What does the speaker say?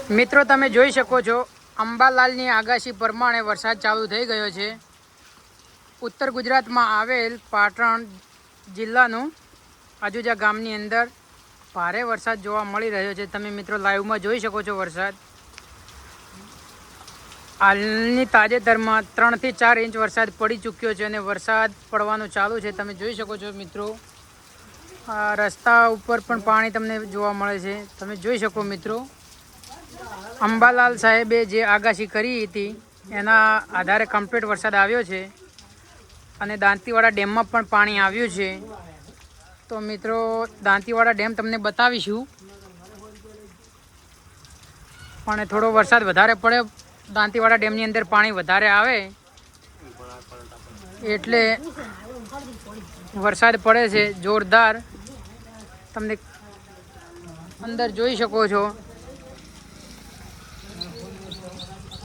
મિત્રો તમે જોઈ શકો છો અંબાલાલની આગાહી પ્રમાણે વરસાદ ચાલુ થઈ ગયો છે। ઉત્તર ગુજરાતમાં આવેલ પાટણ જિલ્લાનું આજુજા ગામની અંદર ભારે વરસાદ જોવા મળી રહ્યો છે। તમે મિત્રો લાઈવમાં જોઈ શકો છો વરસાદ હાલની તાજેતરમાં 3 થી 4 ઇંચ વરસાદ પડી ચૂક્યો છે અને વરસાદ પડવાનું ચાલુ છે। તમે જોઈ શકો છો મિત્રો આ રસ્તા ઉપર પણ પાણી તમને જોવા મળે છે। તમે જોઈ શકો મિત્રો અંબાલાલ સાહેબે જે આગાહી કરી હતી એના આધારે કમ્પ્લીટ વરસાદ આવ્યો છે અને દાંતીવાડા ડેમમાં પણ પાણી આવ્યું છે। તો મિત્રો દાંતીવાડા ડેમ તમને બતાવીશું, પણ થોડો વરસાદ વધારે પડે, દાંતીવાડા ડેમની અંદર પાણી વધારે આવે એટલે વરસાદ પડે છે જોરદાર। તમને અંદર જોઈ શકો છો।